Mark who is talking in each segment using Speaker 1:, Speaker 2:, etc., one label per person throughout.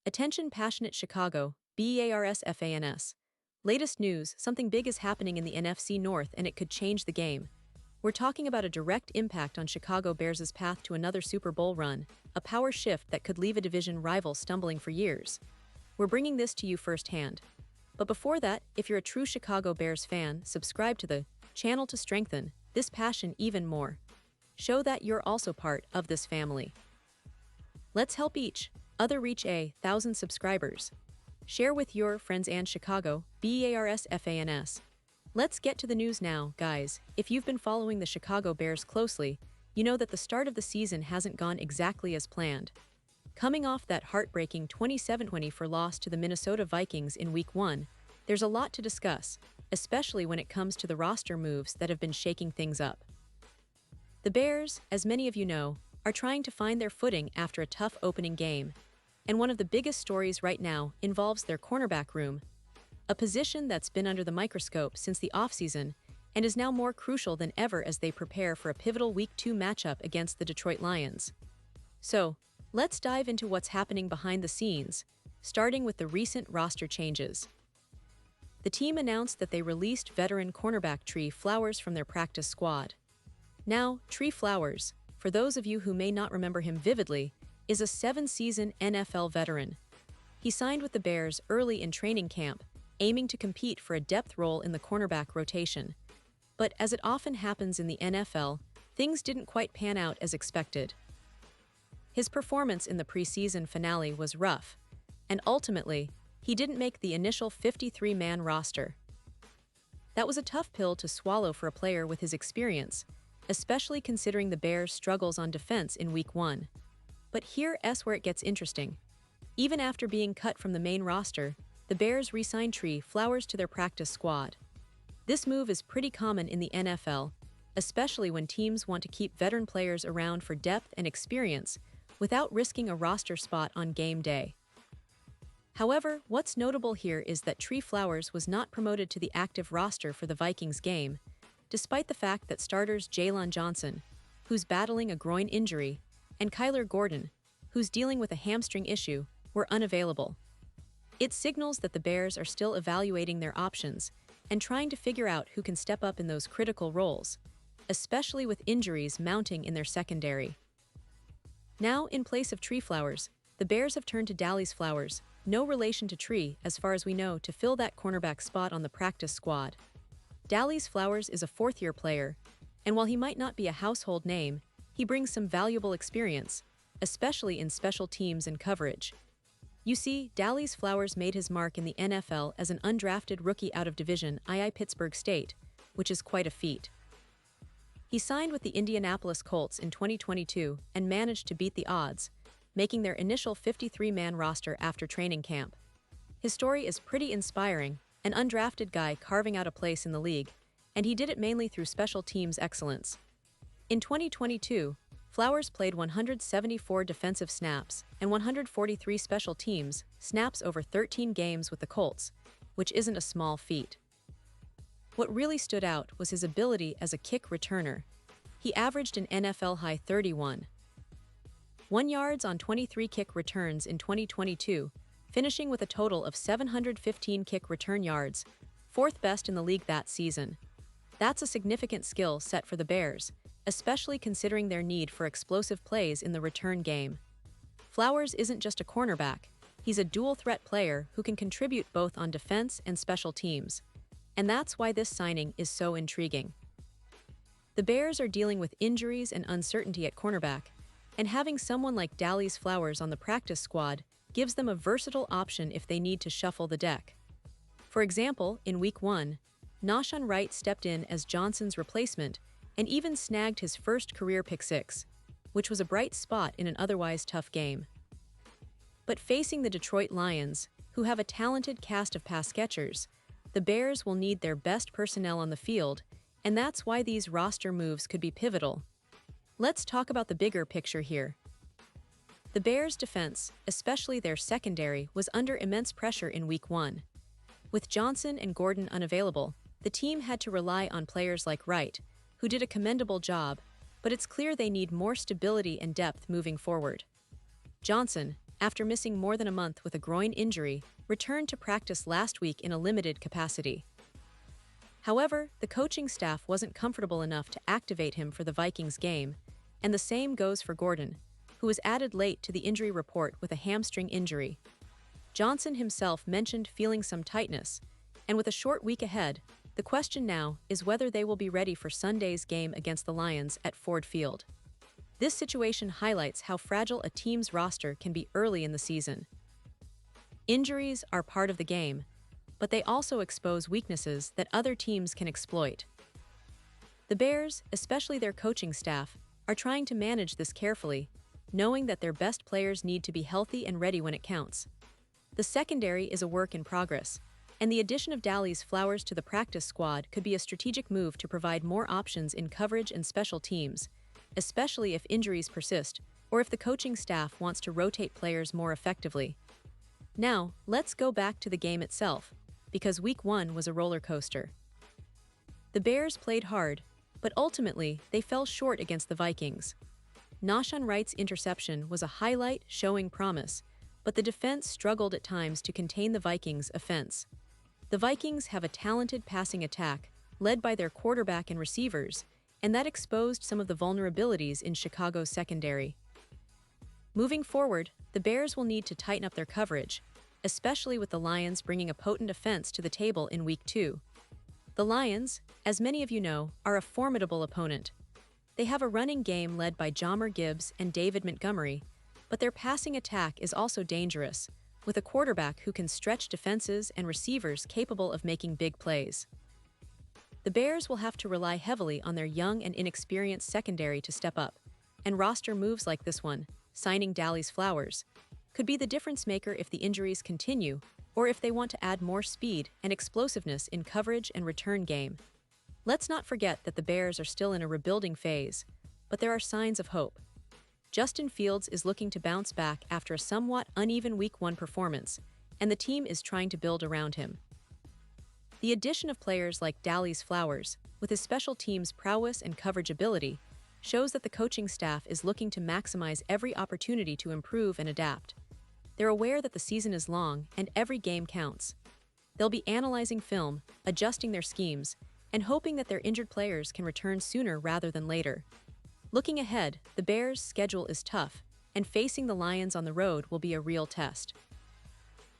Speaker 1: Attention passionate Chicago, Bears fans. Latest news, something big is happening in the NFC North and it could change the game. We're talking about a direct impact on Chicago Bears' path to another Super Bowl run, a power shift that could leave a division rival stumbling for years. We're bringing this to you firsthand. But before that, if you're a true Chicago Bears fan, subscribe to the channel to strengthen this passion even more. Show that you're also part of this family. Let's help each other reach 1,000 subscribers. Share with your friends and Chicago, Bears fans. Let's get to the news now, guys. If you've been following the Chicago Bears closely, you know that the start of the season hasn't gone exactly as planned. Coming off that heartbreaking 27-24 loss to the Minnesota Vikings in Week 1, there's a lot to discuss, especially when it comes to the roster moves that have been shaking things up. The Bears, as many of you know, are trying to find their footing after a tough opening game, and one of the biggest stories right now involves their cornerback room, a position that's been under the microscope since the offseason and is now more crucial than ever as they prepare for a pivotal Week 2 matchup against the Detroit Lions. So, let's dive into what's happening behind the scenes, starting with the recent roster changes. The team announced that they released veteran cornerback Trey Flowers from their practice squad. Now, Trey Flowers, for those of you who may not remember him vividly, is a 7-season NFL veteran. He signed with the Bears early in training camp, aiming to compete for a depth role in the cornerback rotation. But as it often happens in the NFL, things didn't quite pan out as expected. His performance in the preseason finale was rough, and ultimately, he didn't make the initial 53-man roster. That was a tough pill to swallow for a player with his experience, especially considering the Bears' struggles on defense in Week 1. But here's where it gets interesting. Even after being cut from the main roster, the Bears re-signed Trey Flowers to their practice squad. This move is pretty common in the NFL, especially when teams want to keep veteran players around for depth and experience without risking a roster spot on game day. However, what's notable here is that Trey Flowers was not promoted to the active roster for the Vikings game, despite the fact that starters Jaylon Johnson, who's battling a groin injury, and Kyler Gordon, who's dealing with a hamstring issue, were unavailable. It signals that the Bears are still evaluating their options and trying to figure out who can step up in those critical roles, especially with injuries mounting in their secondary. Now, in place of Trey Flowers, the Bears have turned to Dallas Flowers, no relation to Trey as far as we know, to fill that cornerback spot on the practice squad. Dallas Flowers is a fourth-year player, and while he might not be a household name, he brings some valuable experience, especially in special teams and coverage. You see, Dallas Flowers made his mark in the NFL as an undrafted rookie out of Division II Pittsburgh State, which is quite a feat. He signed with the Indianapolis Colts in 2022 and managed to beat the odds, making their initial 53-man roster after training camp. His story is pretty inspiring, an undrafted guy carving out a place in the league, and he did it mainly through special teams excellence. In 2022, Flowers played 174 defensive snaps and 143 special teams snaps over 13 games with the Colts, which isn't a small feat. What really stood out was his ability as a kick returner. He averaged an NFL-high 31.1 yards on 23 kick returns in 2022, finishing with a total of 715 kick return yards, fourth best in the league that season. That's a significant skill set for the Bears, especially considering their need for explosive plays in the return game. Flowers isn't just a cornerback, he's a dual-threat player who can contribute both on defense and special teams. And that's why this signing is so intriguing. The Bears are dealing with injuries and uncertainty at cornerback, and having someone like Dallas Flowers on the practice squad gives them a versatile option if they need to shuffle the deck. For example, in Week 1, Nahshon Wright stepped in as Johnson's replacement and even snagged his first career pick-6, which was a bright spot in an otherwise tough game. But facing the Detroit Lions, who have a talented cast of pass catchers, the Bears will need their best personnel on the field, and that's why these roster moves could be pivotal. Let's talk about the bigger picture here. The Bears' defense, especially their secondary, was under immense pressure in Week 1. With Johnson and Gordon unavailable, the team had to rely on players like Wright, who did a commendable job, but it's clear they need more stability and depth moving forward. Johnson, after missing more than a month with a groin injury, returned to practice last week in a limited capacity. However, the coaching staff wasn't comfortable enough to activate him for the Vikings game, and the same goes for Gordon, who was added late to the injury report with a hamstring injury. Johnson himself mentioned feeling some tightness, and with a short week ahead, the question now is whether they will be ready for Sunday's game against the Lions at Ford Field. This situation highlights how fragile a team's roster can be early in the season. Injuries are part of the game, but they also expose weaknesses that other teams can exploit. The Bears, especially their coaching staff, are trying to manage this carefully, knowing that their best players need to be healthy and ready when it counts. The secondary is a work in progress, and the addition of Dallas Flowers to the practice squad could be a strategic move to provide more options in coverage and special teams, especially if injuries persist or if the coaching staff wants to rotate players more effectively. Now, let's go back to the game itself, because Week 1 was a roller coaster. The Bears played hard, but ultimately they fell short against the Vikings. Nahshon Wright's interception was a highlight showing promise, but the defense struggled at times to contain the Vikings' offense. The Vikings have a talented passing attack, led by their quarterback and receivers, and that exposed some of the vulnerabilities in Chicago's secondary. Moving forward, the Bears will need to tighten up their coverage, especially with the Lions bringing a potent offense to the table in Week 2. The Lions, as many of you know, are a formidable opponent. They have a running game led by Jahmyr Gibbs and David Montgomery, but their passing attack is also dangerous, with a quarterback who can stretch defenses and receivers capable of making big plays. The Bears will have to rely heavily on their young and inexperienced secondary to step up, and roster moves like this one, signing Dallas Flowers, could be the difference maker if the injuries continue or if they want to add more speed and explosiveness in coverage and return game. Let's not forget that the Bears are still in a rebuilding phase, but there are signs of hope. Justin Fields is looking to bounce back after a somewhat uneven Week 1 performance, and the team is trying to build around him. The addition of players like Dallas Flowers, with his special teams prowess and coverage ability, shows that the coaching staff is looking to maximize every opportunity to improve and adapt. They're aware that the season is long and every game counts. They'll be analyzing film, adjusting their schemes, and hoping that their injured players can return sooner rather than later. Looking ahead, the Bears' schedule is tough, and facing the Lions on the road will be a real test.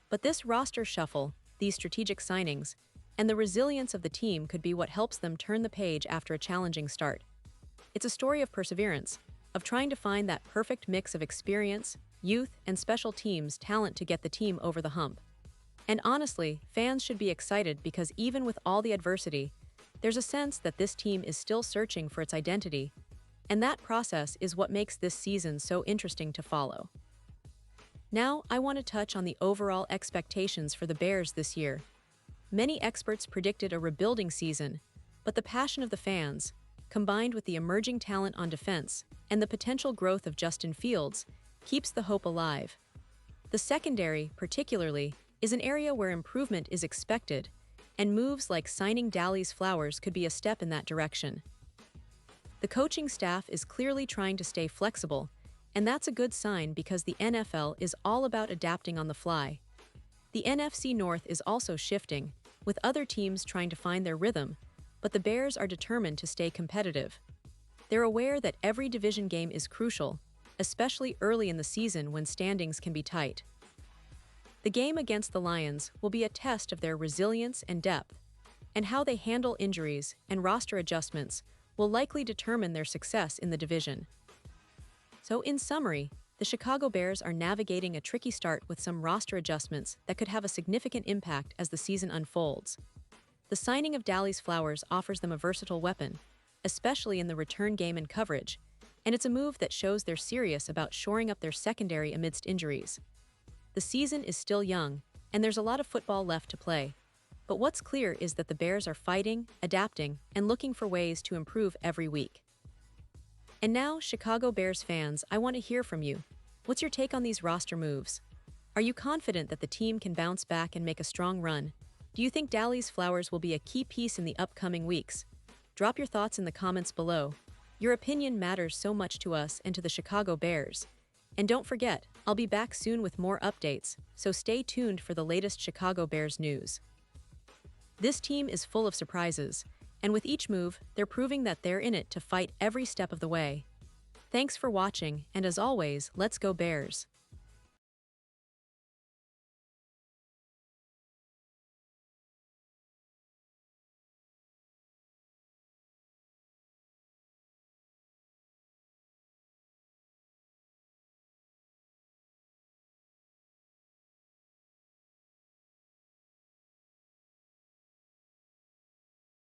Speaker 1: But this roster shuffle, these strategic signings, and the resilience of the team could be what helps them turn the page after a challenging start. It's a story of perseverance, of trying to find that perfect mix of experience, youth, and special teams talent to get the team over the hump. And honestly, fans should be excited because even with all the adversity, there's a sense that this team is still searching for its identity, and that process is what makes this season so interesting to follow. Now, I want to touch on the overall expectations for the Bears this year. Many experts predicted a rebuilding season, but the passion of the fans, combined with the emerging talent on defense and the potential growth of Justin Fields, keeps the hope alive. The secondary, particularly, is an area where improvement is expected, and moves like signing Dallas Flowers could be a step in that direction. The coaching staff is clearly trying to stay flexible, and that's a good sign because the NFL is all about adapting on the fly. The NFC North is also shifting, with other teams trying to find their rhythm, but the Bears are determined to stay competitive. They're aware that every division game is crucial, especially early in the season when standings can be tight. The game against the Lions will be a test of their resilience and depth, and how they handle injuries and roster adjustments will likely determine their success in the division. So in summary, the Chicago Bears are navigating a tricky start with some roster adjustments that could have a significant impact as the season unfolds. The signing of Dallas Flowers offers them a versatile weapon, especially in the return game and coverage, and it's a move that shows they're serious about shoring up their secondary amidst injuries. The season is still young, and there's a lot of football left to play. But what's clear is that the Bears are fighting, adapting, and looking for ways to improve every week. And now, Chicago Bears fans, I want to hear from you. What's your take on these roster moves? Are you confident that the team can bounce back and make a strong run? Do you think Dallas Flowers will be a key piece in the upcoming weeks? Drop your thoughts in the comments below. Your opinion matters so much to us and to the Chicago Bears. And don't forget, I'll be back soon with more updates, so stay tuned for the latest Chicago Bears news. This team is full of surprises, and with each move, they're proving that they're in it to fight every step of the way. Thanks for watching, and as always, let's go Bears!